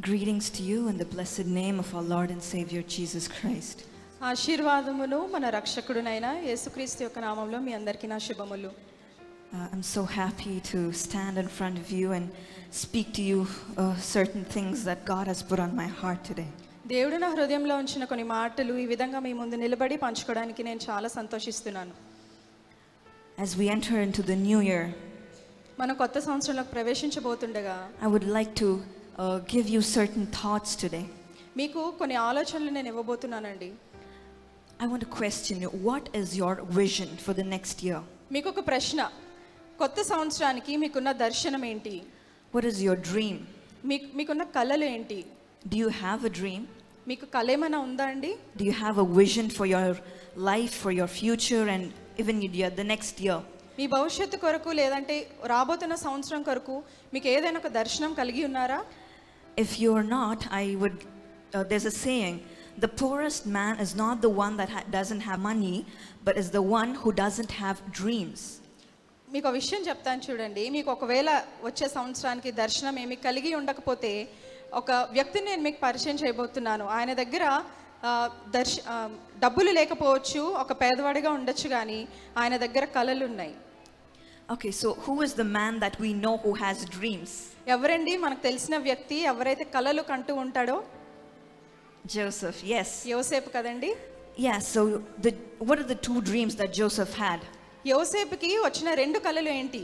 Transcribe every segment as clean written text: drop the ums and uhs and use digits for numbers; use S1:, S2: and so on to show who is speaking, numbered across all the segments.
S1: Greetings to you in the blessed name of our Lord and Savior Jesus Christ.
S2: ఆశీర్వాదములు మన రక్షకుడునైన యేసుక్రీస్తు యొక్క నామములో మీ అందరికీ నా శుభములు.
S1: I'm so happy to stand in front of you and speak to you certain things that God has put on my heart today.
S2: దేవుడు నా హృదయంలో ఉంచిన కొన్ని మాటలు ఈ విధంగా మీ ముందు నిలబడి పంచుకోవడానికి నేను చాలా సంతోషిస్తున్నాను.
S1: As we enter into the new year,
S2: మనం కొత్త సంవత్సరంలోకి ప్రవేశించబోతుండగా
S1: I would like to give you certain thoughts today.
S2: మీకు కొన్ని ఆలోచనలు నేను ఇవ్వబోతున్నానండి.
S1: I want to question you, what is your vision for the next year?
S2: మీకు ఒక ప్రశ్న, కొత్త సంవత్సరానికి మీకున్న దర్శనం ఏంటి?
S1: What is your dream?
S2: మీకున్న కలలు ఏంటి?
S1: Do you have a dream?
S2: మీకు కల ఏమైనా ఉందా అండి?
S1: Do you have a vision for your life, for your future and even the next year?
S2: మీ భవిష్యత్తు కొరకు లేదంటే రాబోతున్న సంవత్సరం కొరకు మీకు ఏదైనా ఒక దర్శనం కలిగి ఉన్నారా?
S1: If you are not, there's a saying, the poorest man is not the one that doesn't have money, but is the one who doesn't have dreams.
S2: మీకు ఒక విషయం చెప్తాను చూడండి. మీకు ఒకవేళ వచ్చే సంవత్సరానికి దర్శనం ఏమి కలిగి ఉండకపోతే ఒక వ్యక్తిని నేను మీకు పరిచయం చేయబోతున్నాను. ఆయన దగ్గర డబ్బులు లేకపోవచ్చు, ఒక పేదవాడిగా ఉండొచ్చు, కానీ ఆయన దగ్గర కలలు ఉన్నాయి.
S1: Okay, so who is the man that we know who has dreams?
S2: ఎవరండి మనకు తెలిసిన వ్యక్తి ఎవరైతే కలలు కంటూ ఉంటాడో?
S1: Joseph, yes.
S2: యోసేపు కదండి.
S1: Yeah, so what are the two dreams that Joseph had?
S2: యోసేపుకి వచ్చిన రెండు కలలు ఏంటి?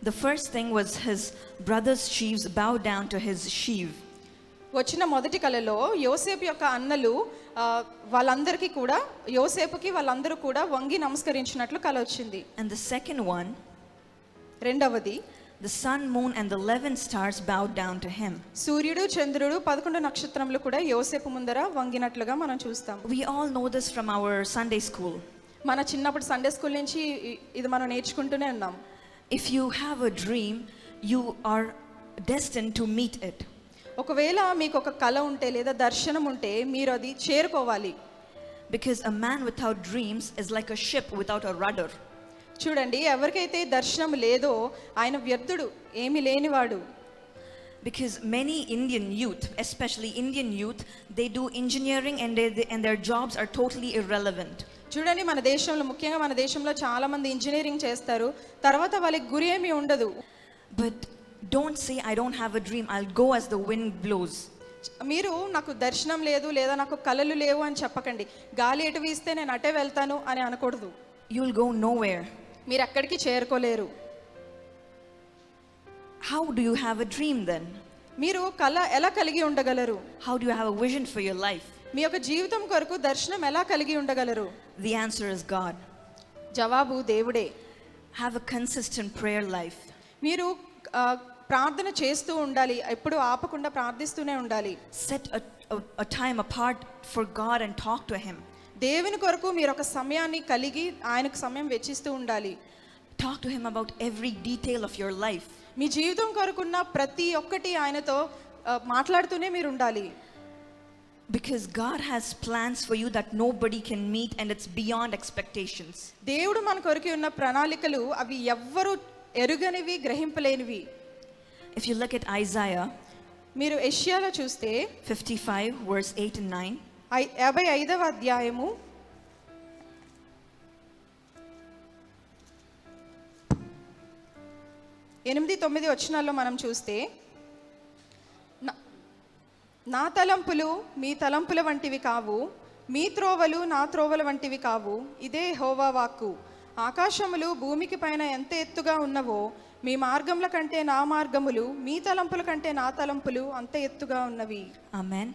S1: The first thing was his brother's sheaves bowed down to his sheaf.
S2: వచ్చిన మొదటి కలలో యోసేపు యొక్క అన్నలు వాళ్ళందరికీ కూడా యోసేపుకి వాళ్ళందరూ కూడా వంగి నమస్కరించినట్లు కల వచ్చింది.
S1: And the second one,
S2: రెండవది,
S1: the sun, moon and the 11 stars bowed down to him.
S2: సూర్యుడు చంద్రుడు 11 నక్షత్రములు కూడా యోసేపు ముందర వంగినట్లుగా మనం చూస్తాం.
S1: We all know this from our Sunday school.
S2: మన చిన్నప్పుడు సండే స్కూల్ నుంచి ఇది మనం నేర్చుకుంటూనే ఉన్నాం.
S1: If you have a dream, you are destined to meet it.
S2: ఒకవేళ మీకు ఒక కల ఉంటే లేదా దర్శనం ఉంటే మీరు అది చేరుకోవాలి.
S1: Because a man without dreams is like a ship without a rudder.
S2: చూడండి, ఎవరికైతే దర్శనం లేదో ఆయన వ్యర్థుడు, ఏమీ లేనివాడు.
S1: Because many Indian youth, especially Indian youth, they do engineering and their jobs are totally irrelevant.
S2: చూడండి, మన దేశంలో ముఖ్యంగా మన దేశంలో చాలా మంది ఇంజనీరింగ్ చేస్తారు, తర్వాత వాళ్ళకి గురి ఏమీ ఉండదు.
S1: But don't say I don't have a dream, I'll go as the wind blows.
S2: మీరు నాకు దర్శనం లేదు లేదా నాకు కలలు లేవు అని చెప్పకండి. గాలి ఎటు వీస్తే నేను అటే వెళ్తాను అని అనకూడదు.
S1: You'll go nowhere.
S2: మీరు ఎక్కడికి చేరుకోలేరు.
S1: How do you have a dream then?
S2: మీరు కల ఎలా కలిగి ఉండగలరు?
S1: How do you have a vision for your life?
S2: మీ యొక్క జీవితం కొరకు దర్శనం ఎలా కలిగి ఉండగలరు?
S1: The answer is God.
S2: జవాబు దేవుడే.
S1: Have a consistent prayer life.
S2: మీరు ప్రార్థన చేస్తూ ఉండాలి, ఎప్పుడు ఆపకుండా ప్రార్థిస్తూనే ఉండాలి.
S1: Set a time apart for God and talk to him.
S2: దేవుని కొరకు మీరు ఒక సమయాన్ని కలిగి ఆయనకు సమయం వెచ్చిస్తూ ఉండాలి.
S1: Talk to him about every detail of your life.
S2: మీ జీవితం కొరకున్న ప్రతి ఒక్కటి ఆయనతో మాట్లాడుతూనే మీరు ఉండాలి.
S1: Because God has plans for you that nobody can meet and it's beyond expectations.
S2: దేవుడు మన కొరకు ఉన్న ప్రణాళికలు అవి ఎవ్వరు ఎరుగనివి, గ్రహింపలేనివి.
S1: If you look at Isaiah,
S2: మీరు యెషయాలో చూస్తే
S1: 55 verse 8 and 9,
S2: 55వ అధ్యాయము 8-9 వచనాల్లో మనం చూస్తే, నా తలంపులు మీ తలంపుల వంటివి కావు, మీ త్రోవలు నా త్రోవల వంటివి కావు, ఇదే యెహోవా వాక్కు. ఆకాశములు భూమికి పైన ఎంత ఎత్తుగా ఉన్నవో మీ మార్గముల కంటే నా మార్గములు, మీ తలంపుల కంటే నా తలంపులు అంత ఎత్తుగా ఉన్నవి.
S1: Amen.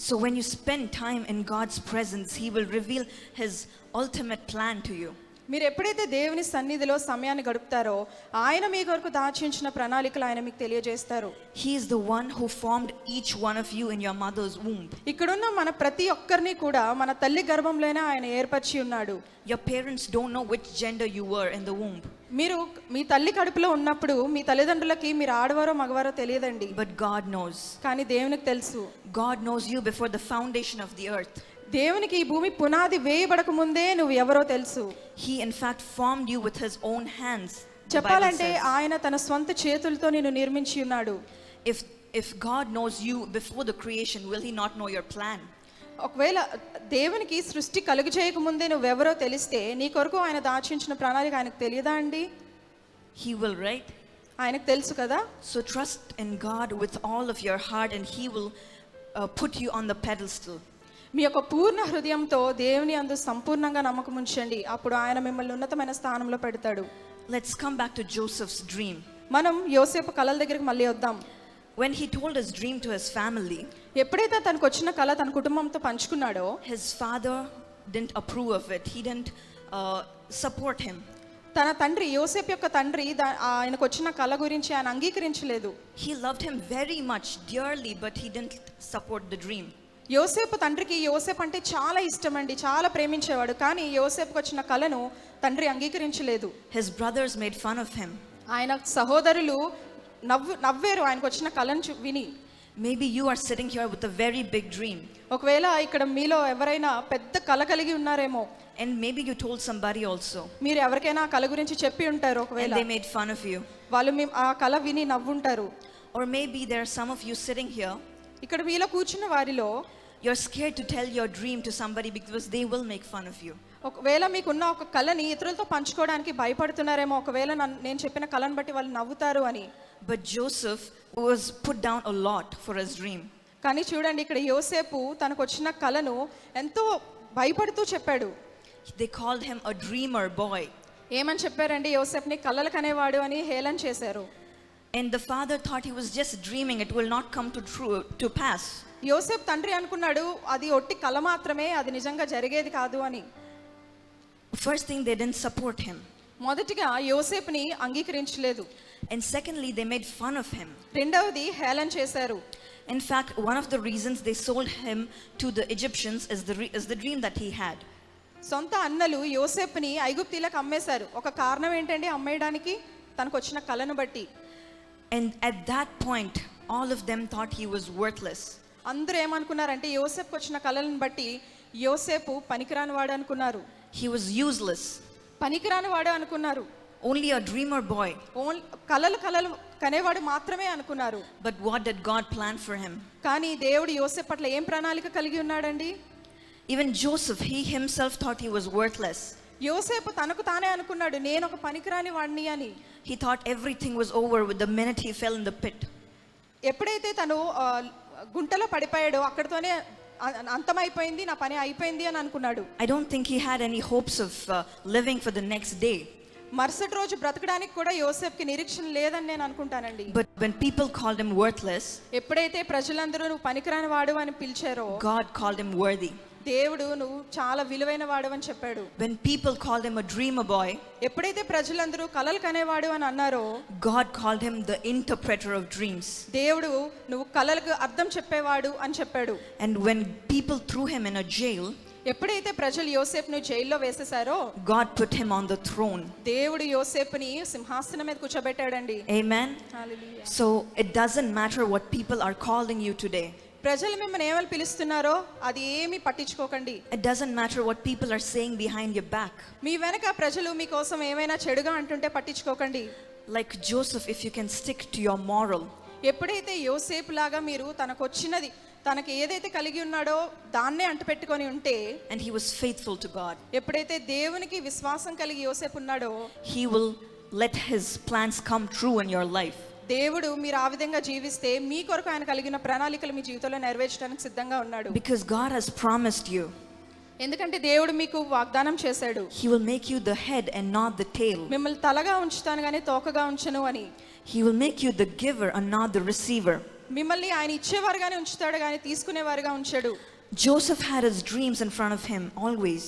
S1: So when you spend time in God's presence, he will reveal his ultimate plan to you.
S2: మీరు ఎప్పుడైతే దేవుని సన్నిధిలో సమయాన్ని గడుపుతారో ఆయన మీ కొరకు దాచించిన ప్రణాళికలు ఆయన మీకు తెలియజేస్తారు.
S1: He is the one who formed each one of you in your mother's womb.
S2: ఇక్కడున్న మన ప్రతి ఒక్కరిని కూడా మన తల్లి గర్భంలోనే ఆయన ఏర్పరిచి ఉన్నాడు.
S1: Your parents don't know which gender you were in the womb.
S2: మీరు మీ తల్లి కడుపులో ఉన్నప్పుడు మీ తల్లిదండ్రులకి మీరు ఆడవారో మగవారో తెలియదండి.
S1: But God knows.
S2: కానీ దేవునికి తెలుసు.
S1: God knows you before the foundation of the earth.
S2: దేవునికి ఈ భూమి పునాది వేయబడక ముందే నువ్వు ఎవరో తెలుసు.
S1: He in fact formed you with his own hands.
S2: చెప్పాలంటే ఆయన తన స్వంత చేతులతో నిన్ను నిర్మించి ఉన్నాడు.
S1: If if God knows you before the creation, will he not know your plan?
S2: ఒకవేళ దేవునికి సృష్టి కలుగు చేయకముందే నువ్వెవరో తెలిస్తే నీ కొరకు ఆయన దాచించిన ప్రణాళిక ఆయనకు తెలియదా అండి?
S1: He will, right?
S2: ఆయనకు తెలుసు కదా.
S1: So trust in God with all of your heart and he will put you on the pedestal.
S2: మీ యొక్క పూర్ణ హృదయంతో దేవుని యందు సంపూర్ణంగా నమ్మకం ఉంచండి, అప్పుడు ఆయన మిమ్మల్ని ఉన్నతమైన స్థానంలో పెడతాడు.
S1: Let's come back to Joseph's dream.
S2: మనం యోసేపు కలల దగ్గరికి మళ్ళీ వద్దాం.
S1: When he told his dream to his family,
S2: ఎప్పుడైతే తనకు వచ్చిన కళ తన కుటుంబంతో పంచుకున్నాడో,
S1: his father didn't approve of it. He didn't support him.
S2: తన తండ్రి యోసేపు యొక్క తండ్రి ఆయనకు వచ్చిన కళ గురించి ఆయన అంగీకరించలేదు.
S1: He loved him very much dearly, but he didn't support the dream.
S2: యోసేపు తండ్రికి యోసేపు అంటే చాలా ఇష్టం అండి, చాలా ప్రేమించేవాడు. కానీ యోసేపుకి వచ్చిన కళను తండ్రి అంగీకరించలేదు.
S1: His brothers made fun of him.
S2: ఆయన సహోదరులు నవ్వేరు ఆయనకు వచ్చిన కళను విని.
S1: Maybe you are sitting here with a very big dream.
S2: ఒకవేళ ఇక్కడ మీలో ఎవరైనా పెద్ద కళ కలిగి ఉన్నారేమో.
S1: And maybe you told somebody also.
S2: మీరు ఎవరికైనా ఆ కళ గురించి చెప్పి ఉంటారు. ఒకవేళ
S1: and they made fun of you.
S2: వాళ్ళు ఆ కళ విని నవ్వుంటారు.
S1: Or maybe there are some of you sitting here.
S2: ఇక్కడ మీలో కూర్చున్న వారిలో
S1: you're scared to tell your dream to somebody because they will make fun of you.
S2: ఒకవేళ మీకున్న ఒక కళని ఇతరులతో పంచుకోవడానికి భయపడుతున్నారేమో, ఒకవేళ నేను చెప్పిన కళను బట్టి వాళ్ళు నవ్వుతారు అని.
S1: But Joseph was put down a lot for his dream.
S2: కానీ చూడండి, ఇక్కడ యోసేపు తనకు వచ్చిన కళను ఎంతో భయపడుతూ చెప్పాడు.
S1: They called him a dreamer boy.
S2: ఏమని చెప్పారండి? యోసేపుని కలలు కనేవాడు అని హేళన చేశారు.
S1: And the father thought he was just dreaming, it will not come to pass.
S2: యోసేపు తండ్రి అనుకున్నాడు అది ఒట్టి కళ మాత్రమే, అది నిజంగా జరిగేది కాదు అని.
S1: First thing, they didn't support him.
S2: మొదటిగా యోసేపుని అంగీకరించలేదు.
S1: And secondly, they made fun of him.
S2: రెండవది హేళన చేశారు.
S1: In fact, one of the reasons they sold him to the Egyptians is the dream that he had.
S2: సొంత అన్నలు యోసేపుని ఐగుప్తీలకు అమ్మేశారు. ఒక కారణం ఏంటండి అమ్మేయడానికి? తనకు వచ్చిన కళను బట్టి.
S1: And at that point, all of them thought he was worthless.
S2: అందరూ ఏమనుకున్నారంటే యోసేపుకి వచ్చిన కళలను బట్టి యోసేపు పనికిరాని వాడు అనుకున్నారు.
S1: He was useless.
S2: పనికిరాని వాడు అనుకున్నారు.
S1: Only a dreamer boy.
S2: కళలు కనేవాడు మాత్రమే అనుకున్నారు.
S1: But what did God plan for him?
S2: కానీ దేవుడు యోసేపు పట్ల ఏం ప్రణాళిక కలిగి ఉన్నాడండి?
S1: Even Joseph, he himself thought he was worthless.
S2: యోసేపు తనకు తానే అనుకున్నాడు, నేను ఒక పనికిరాని వాడిని అని.
S1: He thought everything was over with the minute he fell in the pit.
S2: ఎప్పుడైతే తను గుంటలో పడిపోయాడో అక్కడితోనే అంతమైపోయింది, నా పని అయిపోయింది అని అనుకున్నాడు.
S1: I don't think he had any hopes of living for the next day.
S2: మరుసటి రోజు బ్రతకడానికి కూడా యోసేపుకి నిరీక్షణ లేదని నేను అనుకుంటానండి.
S1: But when people called him worthless,
S2: ఎప్పుడైతే ప్రజలందరూ నువ్వు పనికిరాని వాడు అని పిలిచారో,
S1: God called him worthy.
S2: దేవుడు నువ్వు చాలా విలువైన వాడు అని చెప్పాడు.
S1: When people called him a dreamer boy,
S2: ఎప్పుడైతే ప్రజలందరూ కలలు కనేవాడు అని అన్నారో,
S1: God called him the interpreter of dreams.
S2: దేవుడు నువ్వు కలలకు అర్థం చెప్పేవాడు అని చెప్పాడు.
S1: And when people threw him in a jail,
S2: ఎప్పుడైతే ప్రజలు యోసేపును జైల్లో వేసేశారో,
S1: God put him on the throne.
S2: దేవుడు యోసేపుని సింహాసనం మీద కూర్చోబెట్టాడండి.
S1: Amen.
S2: Hallelujah.
S1: So it doesn't matter what people are calling you today.
S2: ప్రజలు మిమ్మల్ని ఏమని పిలుస్తున్నారో అది ఏమీ పట్టించుకోకండి.
S1: It doesn't matter what people are saying behind your back.
S2: మీ వెనక ప్రజలు మీకోసం ఏమైనా చెడుగా అంటుంటే పట్టించుకోకండి.
S1: Like Joseph, if you can stick to your moral.
S2: ఎప్పుడైతే యోసేపు లాగా మీరు తనకొచ్చినది, తనకి ఏదైతే కలిగి ఉన్నాడో దాన్నే అంటపెట్టుకొని ఉంటే,
S1: and he was faithful to God,
S2: ఎప్పుడైతే దేవునికి విశ్వాసం కలిగి యోసేపు ఉన్నాడో,
S1: he will let his plans come true in your life.
S2: దేవుడు మీరు ఆ విధంగా జీవిస్తే మీ కొరకు ఆయన కలిగిన ప్రణాళికలు మీ జీవితంలో నెరవేర్చడానికి సిద్ధంగా ఉన్నాడు.
S1: Because God has promised you.
S2: ఎందుకంటే దేవుడు మీకు వాగ్దానం చేశాడు.
S1: He will make you the head and not the tail.
S2: మిమ్మల్ని తలగా ఉంచుతాను గానీ తోకగా ఉంచను అని.
S1: He will make you the giver and not the receiver.
S2: మిమ్మల్ని ఆయన ఇచ్చేవారుగానే ఉంచుతాడు గానీ తీసుకునేవారుగా ఉంచాడు.
S1: Joseph had his dreams in front of him always.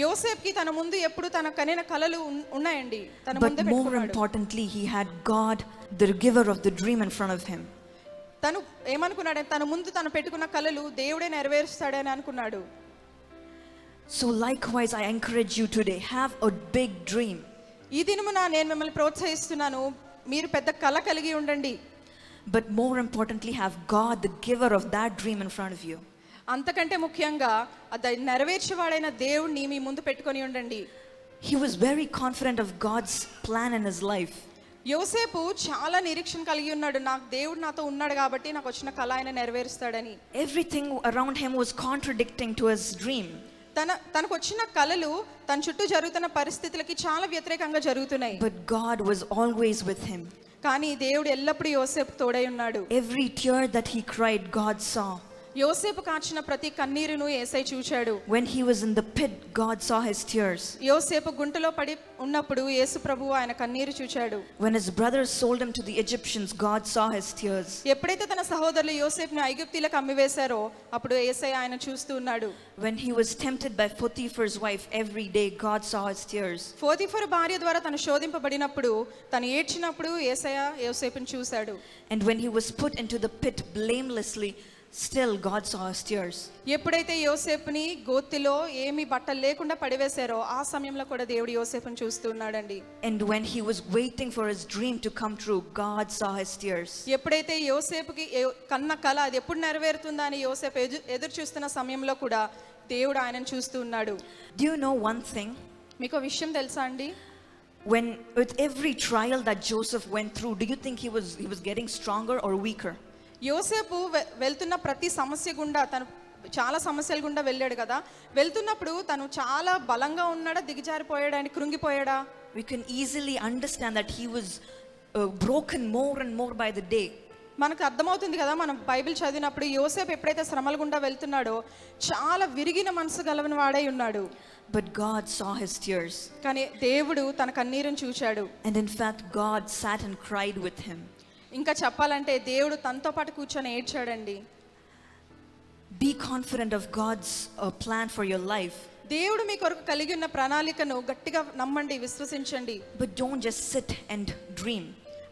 S2: యోసేపుకి తన ముందు ఎప్పుడు తన కనిన కలలు ఉన్నాయండి, తన
S1: But
S2: ముందే
S1: more
S2: పెట్టుకున్నాడు.
S1: importantly, he had God, the giver of the dream, in front of him.
S2: తను ఏమనుకున్నాడంటే తన ముందు తను పెట్టుకున్న కలలు దేవుడే నెరవేరుస్తాడని అనుకున్నాడు.
S1: So likewise, I encourage you today, have a big dream.
S2: ఈ దినమున నేను మిమ్మల్ని ప్రోత్సహిస్తున్నాను, మీరు పెద్ద కల కలిగి ఉండండి.
S1: But more importantly, have God, the giver of that dream, in front of you.
S2: అంతకంటే ముఖ్యంగా అది నెరవేర్చేవాడైన దేవుణ్ణి మీ ముందు పెట్టుకొని ఉండండి.
S1: He was very confident of God's plan in his life.
S2: యోసేపు చాలా నిరీక్షణ కలిగి ఉన్నాడు, నాకు దేవుడు నాతో ఉన్నాడు కాబట్టి నాకు వచ్చిన కల ఆయన నెరవేరుస్తాడని.
S1: Everything around him was contradicting to his dream.
S2: తనకు వచ్చిన కలలు తన చుట్టూ జరుగుతున్న పరిస్థితులకి చాలా వ్యతిరేకంగా జరుగుతున్నాయి.
S1: But God was always with him.
S2: కానీ దేవుడు ఎల్లప్పుడూ యోసేపు తోడై ఉన్నాడు.
S1: Every tear that he cried, God saw.
S2: యోసేపు కార్చిన ప్రతి కన్నీరును యేసయ్య చూశాడు.
S1: When he was in the pit, God saw his tears.
S2: యోసేపు గుంటలో పడి ఉన్నప్పుడు యేసు ప్రభువు ఆయన కన్నీరు చూశాడు.
S1: When his brothers sold him to the Egyptians, God saw his tears.
S2: ఎప్పుడైతే తన సహోదరులు యోసేపుని ఐగుప్తీయులకు అమ్మివేశారో అప్పుడు యేసయ్య ఆయన చూస్తూ ఉన్నాడు.
S1: When he was tempted by Potiphar's wife every day, God saw his tears.
S2: Potiphar భార్య ద్వారా తను శోధింపబడినప్పుడు తను ఏడ్చినప్పుడు యేసయ్య యోసేపుని చూశాడు.
S1: And when he was put into the pit blamelessly, still God saw his tears.
S2: ఎప్పుడైతే యోసేపుని గోతిలో ఏమీ బట్టలు లేకుండా పడివేశారో ఆ సమయంలో కూడా దేవుడు యోసేపుని చూస్తూ ఉన్నాడండి.
S1: And when he was waiting for his dream to come true, God saw his tears.
S2: ఎప్పుడైతే యోసేపుకి కన్న కల అది ఎప్పుడు నెరవేరుతుందా అని యోసేపు ఎదురు చూస్తున్న సమయంలో కూడా దేవుడు ఆయనను చూస్తూ ఉన్నాడు.
S1: Do you know one thing?
S2: మీకు విషయం తెలుసా అండి?
S1: When with every trial that Joseph went through, do you think he was getting stronger or weaker?
S2: యోసేపు వెళ్తున్న ప్రతి సమస్య గుండా తను చాలా సమస్యల గుండా వెళ్ళాడు కదా, వెళ్తున్నప్పుడు తను చాలా బలంగా ఉన్నాడా, దిగజారిపోయాడా, అని కృంగిపోయాడా?
S1: We can easily understand that he was broken more and more by the day.
S2: మనకు అర్థమవుతుంది కదా, మనం బైబిల్ చదివినప్పుడు యోసేపు ఎప్పుడైతే శ్రమల గుండా వెళ్తున్నాడో చాలా విరిగిన మనసు గలవని వాడై ఉన్నాడు.
S1: But God saw his tears.
S2: కానీ దేవుడు తన కన్నీరుని చూశాడు.
S1: And in fact, God sat and cried with him.
S2: ఇంకా చెప్పాలంటే దేవుడు తనతో పాటు కూర్చొని ఏడ్చాడండి.
S1: Be confident of God's plan for your life.
S2: దేవుడు మీ కొరకు కలిగి ఉన్న ప్రణాళికను గట్టిగా నమ్మండి, విశ్వసించండి.
S1: But don't just sit and dream.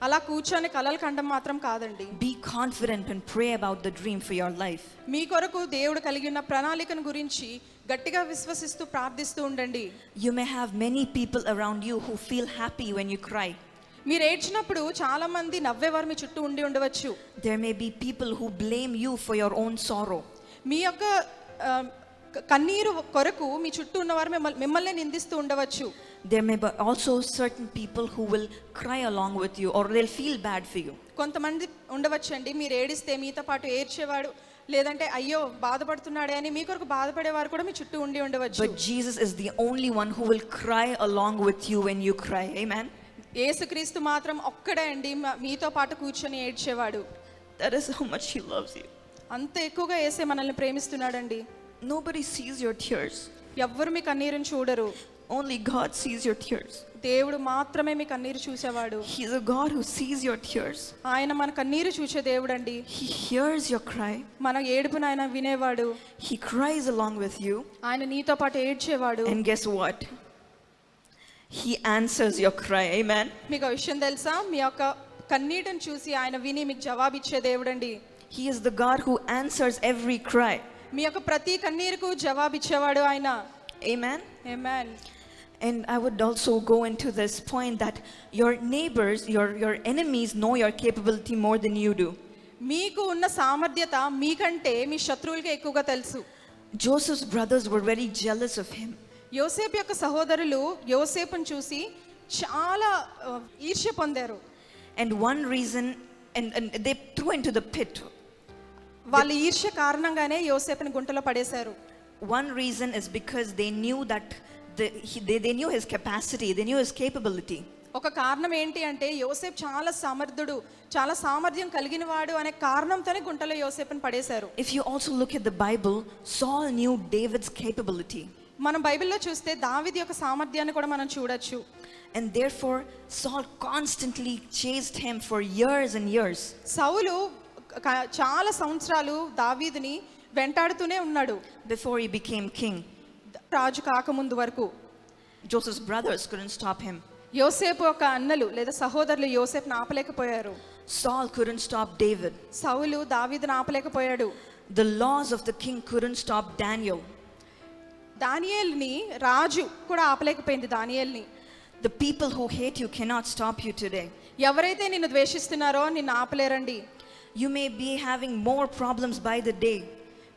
S2: అలా కూర్చొని కలలు కండం మాత్రం కాదండి.
S1: Be confident and pray about the dream for your life.
S2: మీ కొరకు దేవుడు కలిగి ఉన్న ప్రణాళికను గురించి గట్టిగా విశ్వసిస్తూ ప్రార్థిస్తూ ఉండండి.
S1: You may have many people around you who feel happy when you cry.
S2: మీరు ఏడ్చినప్పుడు చాలా మంది నవ్వేవారు మీ చుట్టూ ఉండి ఉండవచ్చు.
S1: There may be people who blame you for your own sorrow.
S2: మీ యొక్క కన్నీరు కొరకు మీ చుట్టూ ఉన్నవారు మిమ్మల్ని నిందిస్తూ ఉండవచ్చు.
S1: There may be also certain people who will cry along with you or they'll feel bad for you.
S2: కొంతమంది ఉండవచ్చండి, మీరు ఏడిస్తే మీతో పాటు ఏడ్చేవాడు, లేదంటే అయ్యో బాధపడుతున్నాడే అని మీ కొరకు బాధపడేవారు కూడా మీ చుట్టూ ఉండి ఉండవచ్చు.
S1: But Jesus is the only one who will cry along with you when you cry. Amen.
S2: యేసుక్రీస్తు మాత్రం ఒక్కడే అండి మీతో పాటు కూర్చొని ఏడ్చేవాడు.
S1: That is how much he loves you.
S2: అంత ఎక్కువగా యేసే మనల్ని ప్రేమిస్తున్నాడండి.
S1: Nobody sees your tears.
S2: ఎవ్వరు మీ కన్నీరుని చూడరు.
S1: Only God sees your tears.
S2: దేవుడు మాత్రమే మీ కన్నీరు చూసేవాడు.
S1: He is a God who sees your tears.
S2: ఆయన మన కన్నీరు చూసే దేవుడండి.
S1: He hears your cry.
S2: మన ఏడుపును ఆయన వినేవాడు.
S1: He cries along with you.
S2: ఆయన నీతో పాటు ఏడ్చేవాడు.
S1: And guess what? He answers your cry. Amen.
S2: మీకు విషయం తెలుసా, మీ యొక్క కన్నీటిని చూసి ఆయన విని మీకు జవాబిచ్చే దేవుడండి.
S1: He is the God who answers every cry.
S2: మీ యొక్క ప్రతి కన్నీరుకు జవాబిచ్చేవాడు ఆయన.
S1: Amen.
S2: Amen.
S1: And I would also go into this point that your neighbors, your enemies know your capability more than you do.
S2: మీకు ఉన్న సామర్థ్యత మీకంటే మీ శత్రువులకే ఎక్కువగా తెలుసు.
S1: Joseph's brothers were very jealous of him.
S2: యోసేపు యొక్క సహోదరులు యోసేపును చూసి చాలా ఈర్ష్య పొందారు.
S1: And one reason, and they threw into the pit.
S2: వాళ్ళ ఈర్ష్య కారణంగానే యోసేపుని గుంటలో పడేశారు.
S1: One reason is because they knew that they knew his capacity, they knew his capability.
S2: ఒక కారణం ఏంటి అంటే యోసేపు చాలా సమర్థుడు, చాలా సామర్థ్యం కలిగిన వాడు అనే కారణంతోనే గుంటలో యోసేపుని పడేశారు.
S1: If you also look at the Bible, Saul knew David's capability.
S2: మనం బైబిల్లో చూస్తే దావీదు యొక్క సామర్థ్యాన్ని కూడా మనం చూడొచ్చు.
S1: And therefore Saul constantly chased him for years and years.
S2: సౌలు చాలా సంవత్సరాలు దావీదుని వెంటాడుతూనే ఉన్నాడు.
S1: Before he became king,
S2: రాజు కాకముందు వరకు.
S1: Joseph's brothers couldn't stop him.
S2: యోసేపు యొక్క అన్నలు లేదా సహోదరులు యోసేపుని ఆపలేకపోయారు.
S1: Saul couldn't stop David.
S2: సౌలు దావీదుని ఆపలేకపోయాడు.
S1: The laws of the king couldn't stop Daniel.
S2: దానియేలుని రాజు కూడా ఆపలేకపోయింది. దానియేలుని
S1: The people who hate you cannot stop you today.
S2: ఎవరైతే నిన్ను ద్వేషిస్తున్నారో నిన్ను ఆపలేరండి.
S1: You may be having more problems by the day.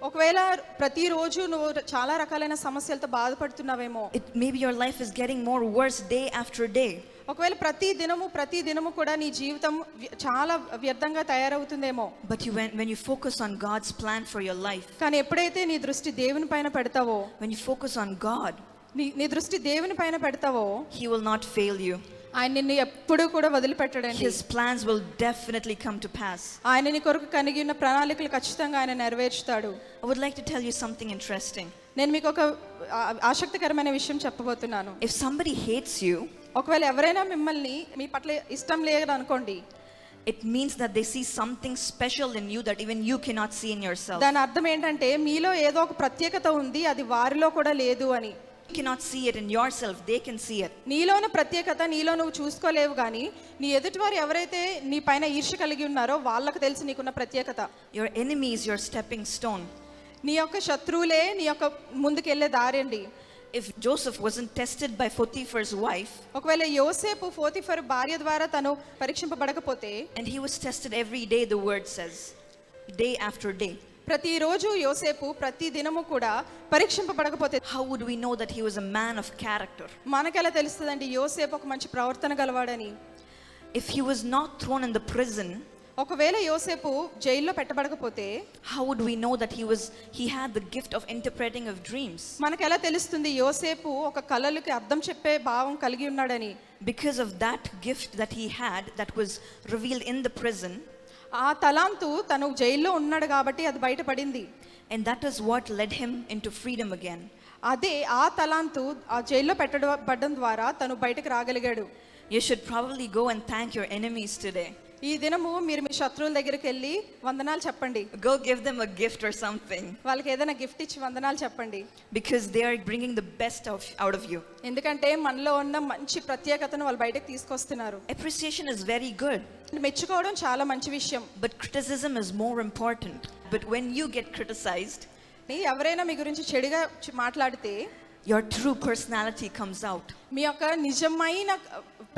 S2: ఒకవేళ ప్రతిరోజు నువ్వు చాలా రకాలైన సమస్యలతో బాధపడుతున్నావేమో.
S1: Maybe your life is getting more worse day after day.
S2: ఒకవేళ ప్రతి దినము కూడా నీ జీవితం చాలా వ్యర్థంగా తయారవుతుందేమో.
S1: But when you focus on God's plan for your life,
S2: కానీ ఎప్పుడైతే నీ దృష్టి దేవుని పైన పెడతావో,
S1: when you focus on God,
S2: నీ దృష్టి దేవుని పైన పెడతావో,
S1: He will not fail you.
S2: ఆయన నిన్ను ఎప్పుడూ కూడా వదిలిపెట్టడండి.
S1: His plans will definitely come to pass.
S2: ఆయన నీ కొరకు కలిగి ఉన్న ప్రణాళికలు ఖచ్చితంగా ఆయన నెరవేర్చుతాడు.
S1: I would like to tell you something interesting.
S2: నేను మీకు ఒక ఆసక్తికరమైన విషయం చెప్పబోతున్నాను.
S1: If somebody hates you,
S2: ఒకవేళ ఎవరైనా మిమ్మల్ని మీ పట్ల ఇష్టం లేదు అనుకోండి,
S1: it means that they see something special in you that even you cannot see in yourself.
S2: దాని అర్థం ఏంటంటే మీలో ఏదో ఒక ప్రత్యేకత ఉంది, అది వారిలో కూడా లేదు అని.
S1: You cannot see it in yourself, they can see it.
S2: నీలోని ప్రత్యేకత నీలో నువ్వు చూసుకోలేవు, కానీ నీ ఎదుటివారు ఎవరైతే నీ పైన ఈర్ష్య కలిగి ఉన్నారో వాళ్ళకు తెలిసి నీకున్న ప్రత్యేకత.
S1: Your enemy is your stepping stone.
S2: నీ యొక్క శత్రువులే నీ యొక్క ముందుకెళ్లే దారి అండి.
S1: If Joseph wasn't tested by Potiphar's wife,
S2: ఒకవేళ యోసేపు పోతిఫర్ భార్య ద్వారా తను పరీక్షింపబడకపోతే,
S1: and he was tested every day, the word says, day after day,
S2: ప్రతిరోజు యోసేపు ప్రతి దినము కూడా పరీక్షింపబడకపోతే,
S1: how would we know that he was a man of character?
S2: మనకెలా తెలుస్తుందండి యోసేపు ఒక మంచి ప్రవర్తన గలవాడని?
S1: If he was not thrown in the prison,
S2: ఒకవేళ యోసేపు జైల్లో పెట్టబడకపోతే,
S1: how would we know that he had the gift of interpreting of dreams?
S2: మనకెలా తెలుస్తుంది యోసేపు ఒక కలలకి అర్థం చెప్పే భావం కలిగి ఉన్నాడని?
S1: Because of that gift that he had, that was revealed in the prison,
S2: ఆ తలాంతు తను జైల్లో ఉన్నాడు కాబట్టి అది బయటపడింది.
S1: and that is what led him into freedom again.
S2: అదే ఆ తలాంతు ఆ జైల్లో పెట్టబడడం ద్వారా తను బయటకు రాగలిగాడు.
S1: You should probably go and thank your enemies today.
S2: ఈ దినము మీరు మీ శత్రువుల దగ్గరికి వెళ్ళి వందనాలు చెప్పండి.
S1: Go give them a gift or something,
S2: వాళ్ళకి ఏదైనా గిఫ్ట్ ఇచ్చి వందనాలు చెప్పండి.
S1: because they are bringing the best out of you.
S2: ఎందుకంటే మనలో ఉన్న మంచి ప్రత్యేకతను వాళ్ళు బయటకు తీసుకొస్తున్నారు.
S1: Appreciation is very good,
S2: మెచ్చుకోవడం చాలా మంచి విషయం.
S1: but criticism is more important. But when you get criticized,
S2: ఎవరైనా మీ గురించి చెడుగా మాట్లాడితే
S1: your true personality comes out.
S2: మీ యొక్క నిజమైన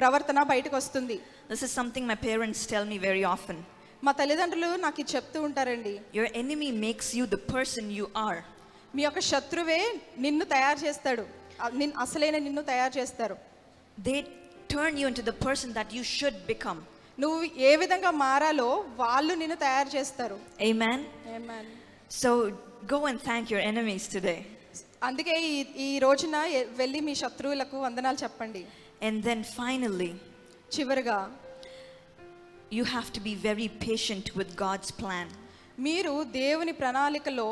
S2: ప్రవర్తన బయటకు వస్తుంది.
S1: This is something my parents tell me very often.
S2: మా తల్లిదండ్రులు నాకు ఇది చెప్తూ ఉంటారండి.
S1: Your enemy makes you the person you are.
S2: మీ యొక్క శత్రువే నిన్ను తయారు చేస్తాడు, అసలైన నిన్ను తయారు చేస్తారు.
S1: They turn you into the person that you should become.
S2: నువ్వు ఏ విధంగా మారాలో వాళ్ళు నిన్ను తయారు చేస్తారు.
S1: Amen.
S2: Amen.
S1: So go and thank your enemies today.
S2: అందుకే ఈ రోజున వెళ్ళి మీ శత్రువులకు వందనాలు చెప్పండి.
S1: And then finally,
S2: చివరిగా
S1: you have to be very patient with God's plan.
S2: మీరు దేవుని ప్రణాళికలో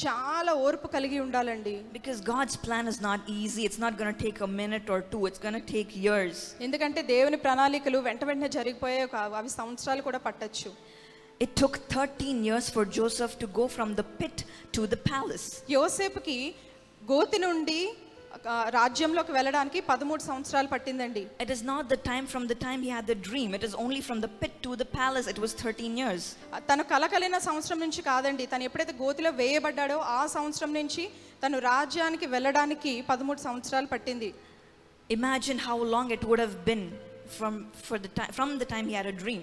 S2: చాలా ఓర్పు కలిగి ఉండాలండి.
S1: Because God's plan is not easy. It's not going to take a minute or two. It's going to take years.
S2: ఎందుకంటే దేవుని ప్రణాళికలు వెంటనే జరిగిపోయాయి కావు, అవి సంవత్సరాలు కూడా పట్టొచ్చు.
S1: It took 13 years for Joseph to go from the pit to the palace.
S2: యోసేపుకి గోతి నుండి రాజ్యంలోకి వెళ్ళడానికి 13 సంవత్సరాలు పట్టిందండి.
S1: It is not the time from the time he had the dream. It is only from the pit to the palace. It was 13 years.
S2: తను కలకలిన సంవత్సరం నుంచి కాదండి, తను ఎప్పుడైతే గోతిలో వేయబడ్డాడో ఆ సంవత్సరం నుంచి తను రాజ్యానికి వెళ్ళడానికి 13 సంవత్సరాలు పట్టింది.
S1: Imagine how long it would have been from the time he had a dream.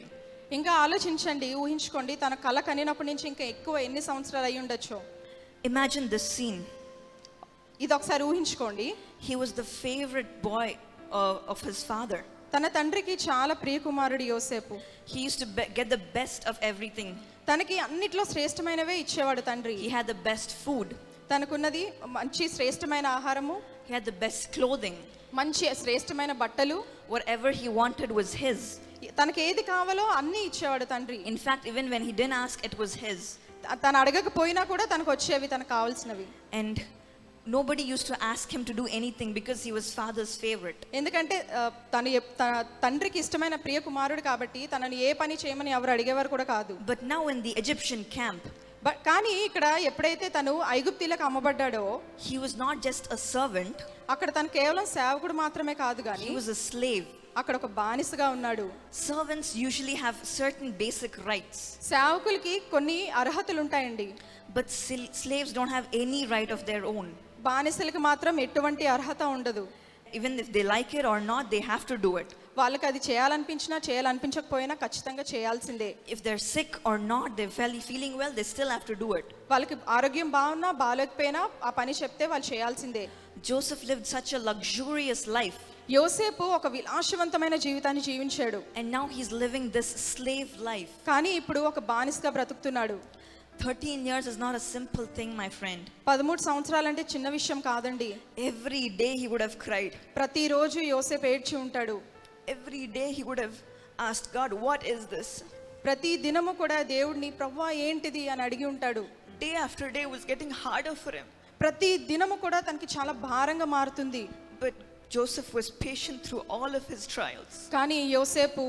S2: ఇంకా ఆలోచించండి, ఊహించుకోండి, తన కల కనినప్పటి నుంచి ఇంకా ఎక్కువ ఎన్ని సంవత్సరాలు అయి ఉండొచ్చో.
S1: Imagine this scene.
S2: ఇది ఒకసారి ఊహించుకోండి.
S1: He was the favorite boy of his father.
S2: తన తండ్రికి చాలా ప్రియ కుమారుడు యోసేపు.
S1: He used to get the best of everything.
S2: తనకి అన్నిట్లో శ్రేష్టమైనవే ఇచ్చేవాడు తండ్రి.
S1: He had the best food.
S2: తనకున్నది మంచి శ్రేష్టమైన ఆహారము.
S1: He had the best clothing.
S2: మంచి శ్రేష్టమైన బట్టలు.
S1: Whatever he wanted was his.
S2: తనకి ఏది కావాలో అన్నీ ఇచ్చేవాడు తండ్రి.
S1: In fact, even when he didn't ask, it was his.
S2: తను అడగకపోయినా కూడా తనకు వచ్చేవి, తనకు కావాల్సినవి.
S1: And nobody used to ask him to do anything because he was father's favorite.
S2: ఎందుకంటే తన తండ్రికి ఇష్టమైన ప్రియ కుమారుడు కాబట్టి తనని ఏ పని చేయమని ఎవరు అడిగేవారు కూడా కాదు.
S1: But now in the Egyptian camp,
S2: కానీ ఇక్కడ ఎప్పుడైతే తను ఐగుప్తీలకు అమ్మబడ్డాడో,
S1: he was not just a servant.
S2: అక్కడ తను కేవలం సేవకుడు మాత్రమే కాదు గాని
S1: he was a slave.
S2: అక్కడ ఒక బానిసగా ఉన్నాడు.
S1: Servants usually have certain basic rights.
S2: సేవకులకి కొన్ని అర్హతలు ఉంటాయండి.
S1: But slaves don't have any right of their own.
S2: బానిసలకు మాత్రం ఎటువంటి అర్హత ఉండదు.
S1: Even if they like it or not, they have to do it.
S2: వాళ్ళకి అది చేయాలనిపించినా చేయాలనిపించకపోయినా ఖచ్చితంగా చేయాల్సిందే.
S1: If they're sick or not, they're feeling well, they still have to do it.
S2: వాళ్ళకి ఆరోగ్యం బాగున్నా బాలేకపోయినా ఆ పని చెప్తే వాళ్ళు చేయాల్సిందే.
S1: Joseph lived such a luxurious life.
S2: యోసేపు ఒక విలాసవంతమైన జీవితాన్ని జీవించాడు,
S1: and now he's living this slave life.
S2: కానీ ఇప్పుడు ఒక బానిసగా బ్రతుకుతున్నాడు.
S1: 13 years is not a simple thing, my friend.
S2: 13 సంవత్సరాలంటే చిన్న విషయం కాదండి.
S1: Every day he would have cried.
S2: ప్రతిరోజు యోసేపు ఏడ్చి ఉంటాడు.
S1: Every day he would have asked God, what is this?
S2: ప్రతి దినము కూడా దేవుడిని, ప్రభువా ఏంటిది అని అడిగి ఉంటాడు.
S1: Day after day was getting harder for him.
S2: ప్రతి దినము కూడా తనకి చాలా భారంగా మారుతుంది.
S1: But Joseph was patient through all of his trials.
S2: కానీ యోసేపు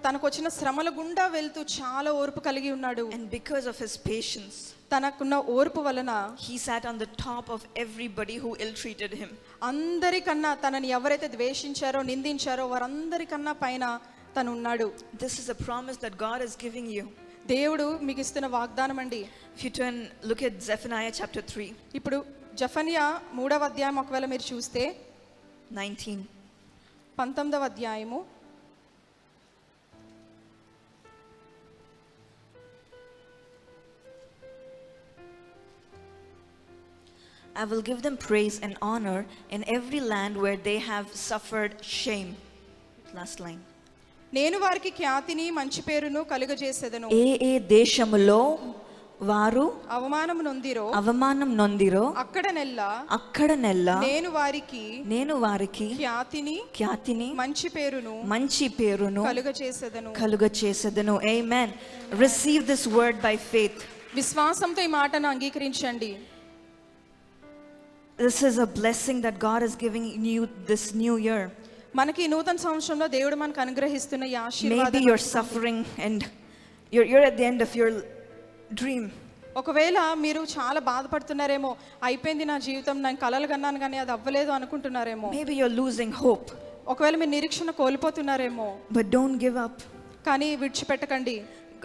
S2: తనకు వచ్చిన శ్రమల గుండా వెళ్తూ చాలా ఓర్పు కలిగి ఉన్నాడు.
S1: And because of his patience,
S2: తనకున్న ఓర్పు వలన
S1: he sat on the top of everybody who ill-treated him.
S2: అందరికన్నా, తనని ఎవరైతే ద్వేషించారో నిందించారో వారందరికన్నా పైన తను ఉన్నాడు.
S1: This is a promise that God is giving you.
S2: దేవుడు మీకు ఇస్తున్న వాగ్దానం అండి.
S1: If you turn, look at Zephaniah chapter 3,
S2: ఇప్పుడు జెఫన్యా 3వ అధ్యాయం ఒకవేళ మీరు చూస్తే
S1: 19.
S2: 19వ అధ్యాయము
S1: I will give them praise and honor in every land where they have suffered shame. Last line.
S2: నేను వారికి ఖ్యాతిని మంచి పేరును కలుగజేసేదను.
S1: ఏ దేశములో వారు
S2: అవమానము నొందిరో
S1: అవమానం నొందిరో
S2: అక్కడ నెల్ల నేను వారికి ఖ్యాతిని మంచి పేరును
S1: కలుగచేసెదను. Amen. Receive this word by faith.
S2: విశ్వాసంతో ఈ మాటను అంగీకరించండి.
S1: This is a blessing that God is giving you this new year.
S2: మనకి నూతన సంవత్సరంలో దేవుడు మనకు అనుగ్రహిస్తున్న ఈ ఆశీర్వాదం.
S1: Maybe you're suffering and you're at the end of your dream.
S2: ఒకవేళ మీరు చాలా బాధపడుతున్నారేమో, అయిపోయింది నా జీవితం, నేను కలలు కన్నాను కానీ అది అవ్వలేదు అనుకుంటున్నారేమో.
S1: Maybe you're losing hope.
S2: ఒకవేళ మీరు నిరీక్షణ కోల్పోతున్నారేమో.
S1: But don't give up.
S2: కానీ విడిచిపెట్టకండి.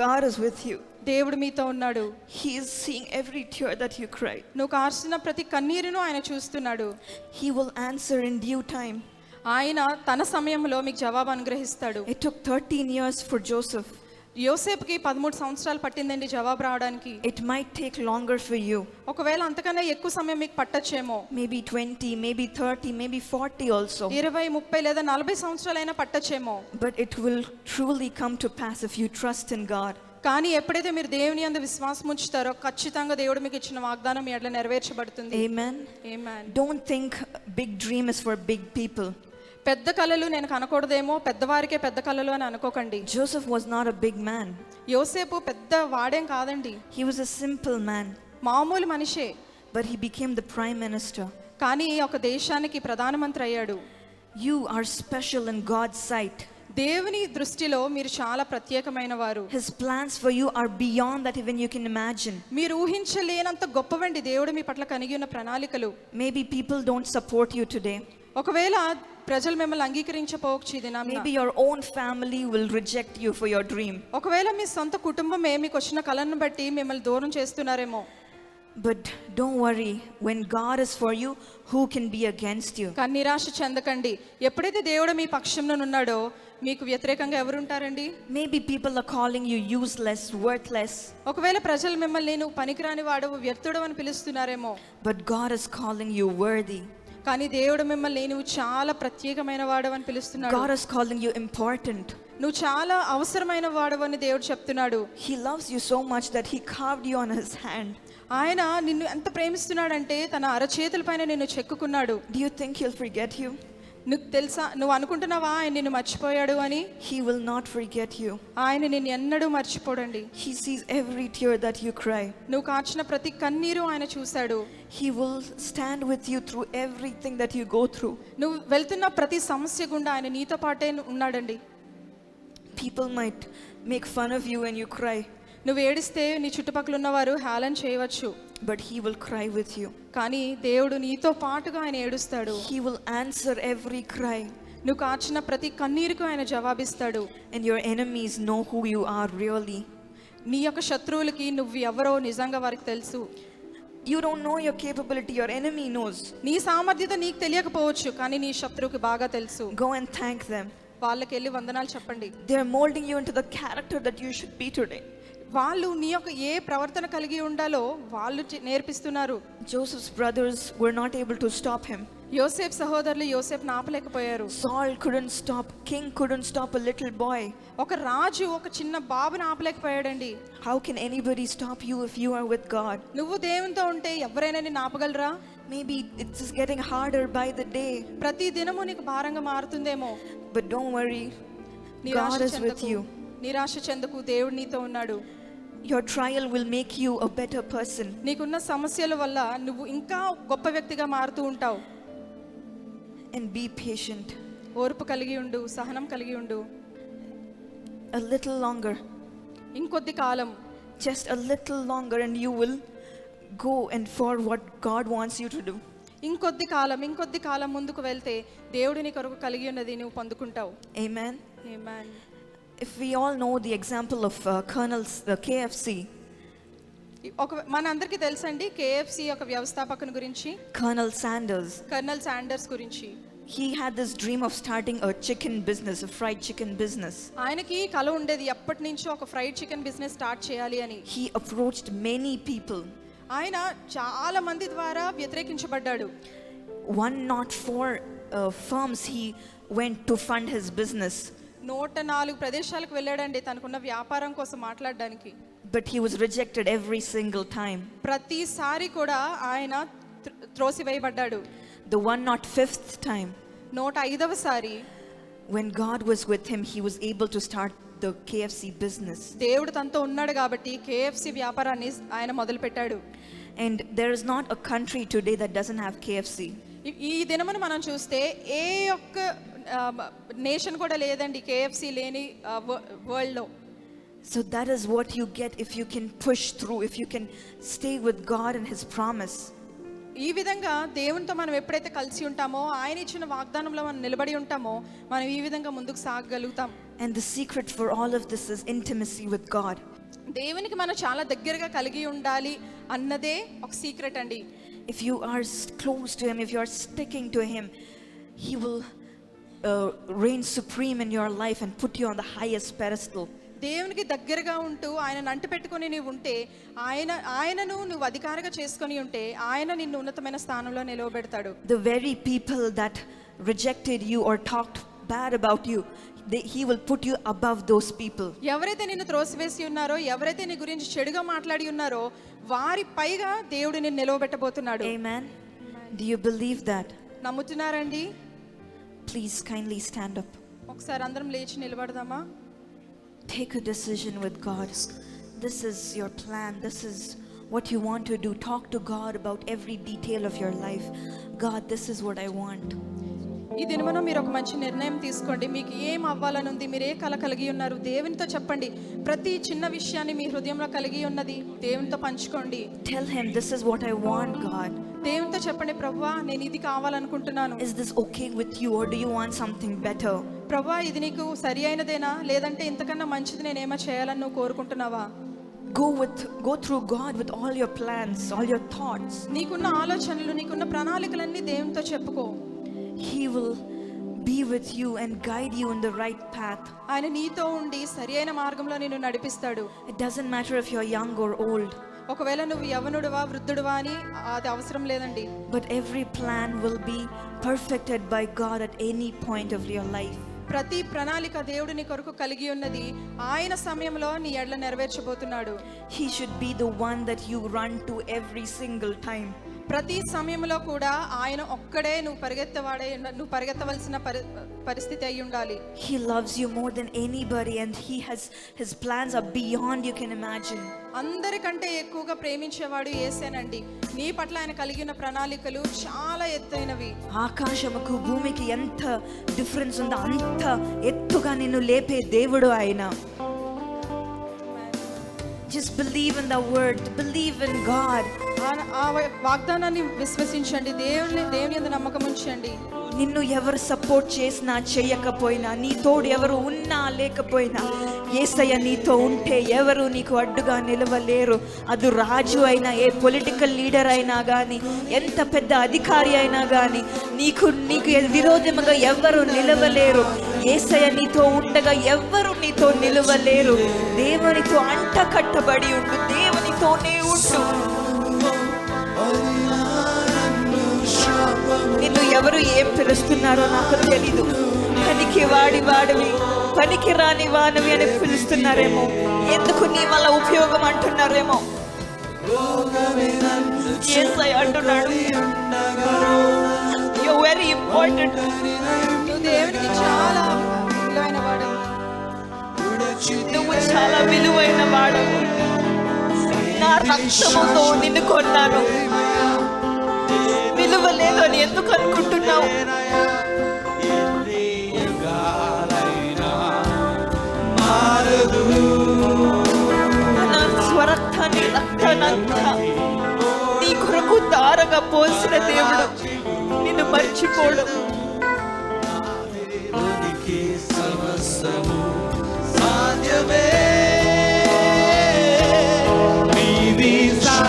S1: God is with you.
S2: దేవుడు మీతో ఉన్నాడు.
S1: He is seeing every tear that you cry.
S2: నువ్వు కార్చిన ప్రతి కన్నీరును ఆయన చూస్తున్నాడు.
S1: He will answer in due time.
S2: ఆయన తన సమయంలో మీకు జవాబు అనుగ్రహిస్తాడు.
S1: It took 13 years for Joseph.
S2: యోసేపుకి 13 సంవత్సరాలు పట్టిందండి జవాబు రావడానికి.
S1: It might take longer for you.
S2: ఒకవేళ అంతకన్నా ఎక్కువ సమయం మీకు పట్టొచ్చేమో.
S1: Maybe 20, maybe 30, maybe 40 also.
S2: 20, 30 లేదా 40 సంవత్సరాలైనా పట్టొచ్చేమో.
S1: But it will truly come to pass if you trust in God.
S2: కానీ ఎప్పుడైతే మీరు దేవుని యందు విశ్వాసం ఉంచుతారో ఖచ్చితంగా దేవుడు మీకు ఇచ్చిన వాగ్దానం మీ ఎడల నెరవేర్చబడుతుంది.
S1: Amen.
S2: Amen.
S1: Don't think big dream is for big people.
S2: పెద్ద కలలు నేను కనకూడదేమో, పెద్దవారికే పెద్ద కలలు అని అనుకోకండి.
S1: Joseph was not a big man.
S2: యోసేపు పెద్ద వాడేం కాదండి.
S1: He was a simple man.
S2: మామూలు మనిషే.
S1: But he became the prime minister.
S2: కానీ ఒక దేశానికి ప్రధానమంత్రి అయ్యాడు.
S1: You are special in God's sight.
S2: దేవుని దృష్టిలో మీరు చాలా ప్రత్యేకమైన వారు.
S1: His plans for you are beyond that even you can imagine.
S2: మీరు ఊహించలేనంత గొప్పవండి దేవుడు మీ పట్ల కలిగి ఉన్న ప్రణాళికలు.
S1: Maybe people don't support you today.
S2: ఒకవేళ ప్రజలు మిమ్మల్ని అంగీకరించకపోవచ్చు ఈ దినాన.
S1: Maybe your own family will reject you for your dream.
S2: ఒకవేళ మీ సొంత కుటుంబమే మీకు వచ్చిన కలను బట్టి మిమ్మల్ని దూరం చేస్తున్నారేమో.
S1: But don't worry, when God is for you, who can be against you?
S2: కానీ నిరాశ చెందకండి. ఎప్పుడైతే దేవుడు మీ పక్షంలో ఉన్నాడో మీకు వ్యతిరేకంగా ఎవరు ఉంటారండి?
S1: Maybe people are calling you useless, worthless.
S2: ఒకవేళ ప్రజలు మిమ్మల్ని నువ్వు పనికిరాని వాడవు, వ్యర్థుడు అని పిలుస్తున్నారేమో.
S1: But God is calling you worthy.
S2: కానీ దేవుడు మిమ్మల్ని నువ్వు చాలా ప్రత్యేకమైన వాడవు అని పిలుస్తున్నాడు.
S1: God is calling you important.
S2: నువ్వు చాలా అవసరమైన వాడవు అని దేవుడు చెప్తున్నాడు.
S1: He loves you so much that he carved you on his hand.
S2: ఆయన నిన్ను ఎంత ప్రేమిస్తున్నాడంటే తన అరచేతుల పైన నిన్ను చెక్కుకున్నాడు.
S1: Do you think he'll forget you?
S2: నీకు తెలుసా, నువ్వు అనుకుంటున్నావా ఆయన నిన్ను మర్చిపోయాడు అని?
S1: He will not forget you.
S2: ఆయన నిన్ను ఎన్నడూ మర్చిపోడండి.
S1: He sees every tear that you cry.
S2: నువ్వు కార్చిన ప్రతి కన్నీరు ఆయన చూశాడు.
S1: He will stand with you through everything that you go through.
S2: నువ్వు వెళ్తున్న ప్రతి సమస్య గుండా ఆయన నీతో పాటే ఉన్నాడండి.
S1: People might make fun of you when you cry.
S2: నువ్వు ఏడిస్తే నీ చుట్టుపక్కల ఉన్నవారు హేళన చేయవచ్చు.
S1: But he will cry with you.
S2: కానీ దేవుడు నీతో పాటుగా ఆయన ఏడుస్తాడు.
S1: He will answer every cry.
S2: నువ్వు కార్చిన ప్రతి కన్నీరుకు ఆయన జవాబిస్తాడు.
S1: And your enemies know who you are really.
S2: నీ యొక్క శత్రువులకి నువ్వు ఎవరో నిజంగా వారికి తెలుసు.
S1: You don't know your capability, your enemy knows.
S2: నీ సామర్థ్యత నీకు తెలియకపోవచ్చు, కానీ నీ శత్రువుకి బాగా తెలుసు.
S1: Go and thank them.
S2: వాళ్ళకి వెళ్ళి వందనాలు చెప్పండి.
S1: They are molding you into the character that you should be today.
S2: వాళ్ళు నీ యొక్క ఏ ప్రవర్తన కలిగి ఉండాలో వాళ్ళు నేర్పిస్తున్నారు.
S1: Joseph's brothers were not able to stop him.
S2: యోసేపు సహోదరులు యోసేపును ఆపలేకపోయారు.
S1: Saul couldn't stop, king couldn't stop a little boy.
S2: ఒక రాజు ఒక చిన్న బాబుని ఆపలేకపోయాడండి.
S1: How can anybody stop you if you are with God?
S2: నువ్వు దేవునితో ఉంటే ఎవరైనా నిన్ను ఆపగలరా?
S1: Maybe it's just getting harder by the day.
S2: ప్రతి దినము నీకు భారంగా మారుతుందేమో.
S1: But don't worry, God is with you.
S2: నిరాశ చెందకు, దేవుడు నీతో ఉన్నాడు.
S1: Your trial will make you a better person.
S2: నీకున్న సమస్యల వల్ల నువ్వు ఇంకా గొప్ప వ్యక్తిగా మారుతూ ఉంటావు.
S1: And be patient.
S2: ఓర్పు కలిగి ఉండు, సహనం కలిగి ఉండు.
S1: A little longer.
S2: ఇంకొద్ది కాలం,
S1: Just a little longer and you will go and for what God wants you to do.
S2: ఇంకొద్ది కాలం ముందుకు వెళ్తే దేవుడు నీ కొరకు కలిగి ఉన్నది నువ్వు పొందుకుంటావు.
S1: Amen.
S2: Amen.
S1: If we all know the example of Colonel's KFC.
S2: మన అందరికీ తెలుసండి KFC ఒక వ్యవస్థాపకుని గురించి,
S1: Colonel Sanders.
S2: కర్నల్ శాండర్స్ గురించి.
S1: He had this dream of starting a chicken business, a fried chicken business.
S2: ఆయనకి కల ఉండేది ఎప్పటి నుంచో ఒక ఫ్రైడ్ చికెన్ బిజినెస్ స్టార్ట్ చేయాలి అని.
S1: He approached many people.
S2: ఆయన చాలా మంది ద్వారా వ్యతిరేకించబడ్డాడు.
S1: 104 firms he went to fund his business.
S2: 104 ప్రదేశాలకు వెళ్ళాడండి తనకున్న వ్యాపారం కోసం మాట్లాడడానికి.
S1: But he was rejected every single time.
S2: ప్రతిసారి కూడా ఆయన త్రోసివేయబడ్డాడు.
S1: The 105th time,
S2: 105వ sorry
S1: when God was with him, he was able to start the KFC business.
S2: దేవుడు తనతో ఉన్నాడు కాబట్టి KFC వ్యాపారాన్ని ఆయన మొదలుపెట్టాడు.
S1: And there is not a country today that doesn't have KFC.
S2: ఈ దినమున మనం చూస్తే ఏ ఒక్క నేషన్ కూడా లేదండి KFC లేని వరల్డ్ లో.
S1: So that is what you get if you can push through, if you can stay with God and his promise.
S2: ఈ విధంగా దేవునితో మనం ఎప్పుడైతే కలిసి ఉంటామో, ఆయన ఇచ్చిన వాగ్దానంలో మనం నిలబడి ఉంటామో, మనం ఈ విధంగా ముందుకు సాగగలుగుతాం.
S1: And the secret for all of this is intimacy with God.
S2: దేవునికి మనం చాలా దగ్గరగా కలిగి ఉండాలి అన్నదే ఒక సీక్రెట్ అండి.
S1: If you are close to him, if you are sticking to him, he will reign supreme in your life and put you on the highest pedestal.
S2: దేవునికి దగ్గరగా ఉంటూ ఆయన నంటి పెట్టుకొని నీవు ఉంటే, ఆయనను నువ్వు అధికారిగా చేసుకొని ఉంటే, ఆయన నిన్ను ఉన్నతమైన స్థానంలో నిలవబెడతాడు.
S1: The very people that rejected you or talked bad about you, he will put you above those people.
S2: ఎవరైతే నిన్ను త్రోసివేసి ఉన్నారో, ఎవరైతే నీ గురించి చెడుగా మాట్లాడి ఉన్నారో, వారి పైగా దేవుడు నిన్ను నిలవబెట్టబోతున్నాడు.
S1: Amen. Do you believe that?
S2: నమ్ముతున్నారండి?
S1: Please kindly stand up.
S2: ఒకసారి అందరం లేచి నిలబడదామా?
S1: Take a decision with God. This is your plan. This is what you want to do. Talk to God about every detail of your life. God, this is what I want.
S2: ఈ దినమున మీరు ఒక మంచి నిర్ణయం తీసుకోండి. మీకు ఏం అవ్వాలని ఉంది, మీరు ఏ కల కలిగి ఉన్నారు, దేవునితో చెప్పండి. ప్రతి చిన్న విషయాన్ని మీ హృదయంలో కలిగి ఉన్నది దేవునితో పంచుకోండి.
S1: Tell him, this is what I want, God.
S2: దేవునితో చెప్పండి, ప్రభువా నేను ఇది కావాలనుకుంటున్నాను.
S1: Is this okay with you or do you want something better?
S2: ప్రభువా ఇది నీకు సరి అయినదేనా, లేదంటే ఇంతకన్నా మంచిది నేనేమో చేయాలని నువ్వు కోరుకుంటున్నావా?
S1: Go through God with all your plans, all your thoughts.
S2: నీకున్న ఆలోచనలు, నీకున్న ప్రణాళికలన్నీ దేవునితో చెప్పుకో.
S1: He will be with you and guide you in the right path.
S2: ఆయన నీతో ఉండి సరి అయిన మార్గంలో నిన్ను నడిపిస్తాడు.
S1: It doesn't matter if you're young or old.
S2: ఒకవేళ నువ్వు యవ్వనుడువా వృద్ధుడువా అని అది అవసరం లేదండి.
S1: But every plan will be perfected by God at any point of your life.
S2: ప్రతి ప్రణాళిక దేవుడు నీ కొరకు కలిగి ఉన్నది ఆయన సమయంలో నీ ఎడల నెరవేర్చబోతున్నాడు.
S1: He should be the one that you run to every single time.
S2: ప్రతి సమయంలో కూడా ఆయన ఒక్కడే నువ్వు పరిగెత్తవలసిన పరిస్థితి అయి ఉండాలి.
S1: He loves you more than anybody and his plans are beyond you can imagine.
S2: అందరికంటే ఎక్కువగా ప్రేమించేవాడు యేసేనండి. నీ పట్ల ఆయన కలిగిన ప్రణాళికలు చాలా ఎత్తైనవి.
S1: ఆకాశముకు భూమికి ఎంత డిఫరెన్స్ ఉందో అంత ఎత్తుగా నిన్ను లేపే దేవుడు ఆయన. Just believe in the word, believe in God.
S2: ఆ వాగ్దానాన్ని విశ్వసించండి, దేవుని యందు నమ్మకం ఉంచండి.
S1: నిన్ను ఎవరు సపోర్ట్ చేసినా చేయకపోయినా, నీ తోడు ఎవరు ఉన్నా లేకపోయినా, యేసయ్య నీతో ఉంటే ఎవరు నీకు అడ్డుగా నిలవలేరు. అది రాజు అయినా, ఏ పొలిటికల్ లీడర్ అయినా కానీ, ఎంత పెద్ద అధికారి అయినా కానీ, నీకు విరోధముగా ఎవరు నిలవలేరు. యేసయ్య నీతో ఉండగా ఎవరు నీతో నిలవలేరు. దేవునితో అంట కట్టబడి ఉండు, దేవునితోనే ఉండు. నిన్ను ఎవరు ఏం పిలుస్తున్నారో నాకు తెలీదు. పనికి వాడివి, పనికి రాని వాడివి అని పిలుస్తున్నారేమో. ఎందుకు నీ వల్ల ఉపయోగం అంటున్నారేమో. యేసయ్య అంటున్నాడు, యు వెరీ ఇంపార్టెంట్.
S2: నువ్వు దేవునికి చాలా విలువైన వాడు.
S1: నువ్వు చాలా విలువైన వాడవు. నా రక్తముతో నిన్ను కొన్నాను. విలువ లేదు అని ఎందుకు అనుకుంటున్నావు? నా స్వరక్తాన్ని రక్తానంతా నీ కొరకు దారగా పోసిన దేవుడు నిన్ను మర్చిపోడు.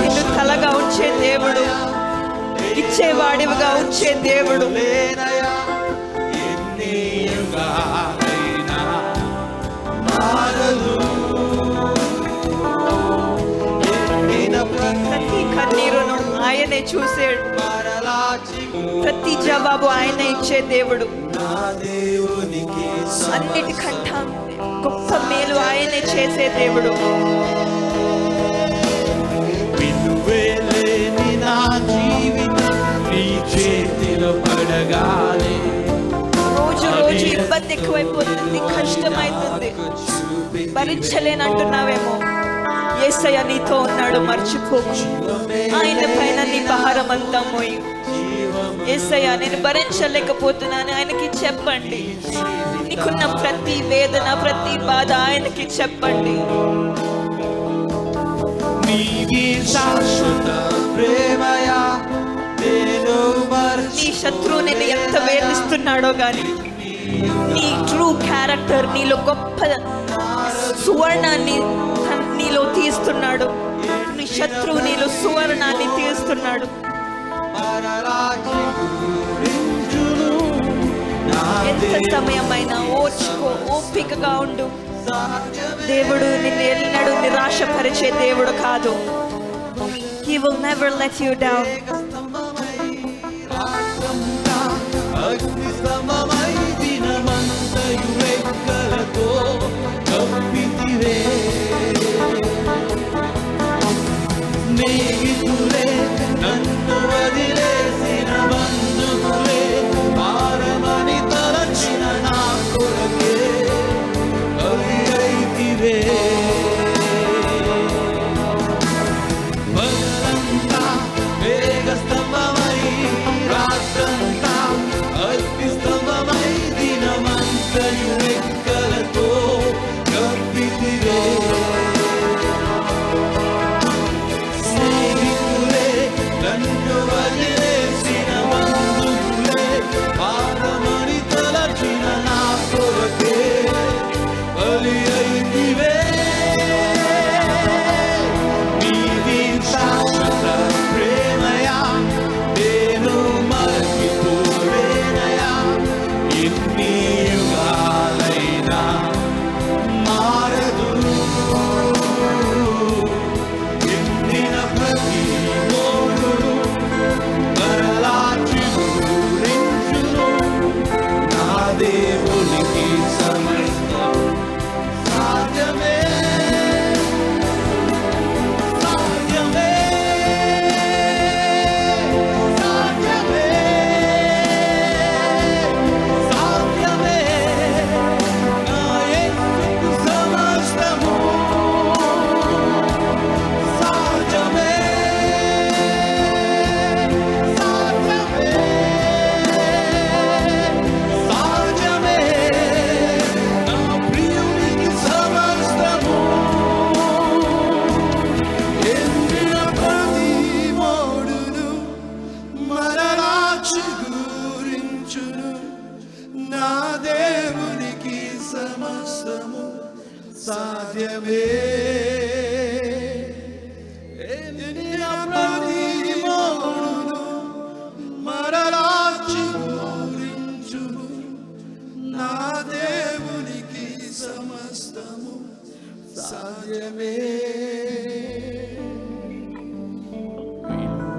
S1: నిన్ను తలగా ఉంచే దేవుడు, ఇచ్చేవాడివిగా ఉంచే దేవుడు. ప్రతి కన్నీరును ఆయనే చూసాడు. ప్రతి జవాబు ఆయన ఇచ్చే దేవుడు. అన్నిటికంటే గొప్ప మేలు ఆయనే చేసే దేవుడు. రోజు రోజు ఇబ్బంది ఎక్కువైపోతుంది, కష్టమైతుంది, భరించలేనంటున్నావేమో. యేసయ్య నీతో ఉన్నాడు, మర్చిపోకు. ఆయన పైన నీ భారం అంతా మోయి. యేసయ్య నేను భరించలేకపోతున్నాను ఆయనకి చెప్పండి. నీకున్న ప్రతి వేదన, ప్రతి బాధ ఆయనకి చెప్పండి. నీ శత్రువు నిన్ను ఎంత వేధిస్తున్నాడో గాని నీ ట్రూ క్యారెక్టర్, నీలో గొప్ప సువర్ణాన్ని నీలో తీస్తున్నాడు. నీ శత్రువు నీలో సువర్ణాన్ని తీస్తున్నాడు. ఎంత సమయమైనా ఓర్చుకో, ఓపికగా ఉండు. దేవుడు నిన్ను ఎన్నడూ నిరాశపరిచే దేవుడు కాదు. He will never let you down.
S3: సాధ్యమే మరలా చిగురించును నా దేవునికి సమస్తము సాధ్యమే.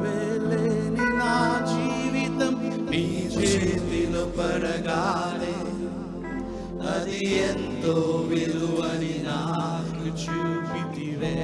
S3: విలువలేని నా జీవితం ఎంతో విలువని నాకు చూపితివే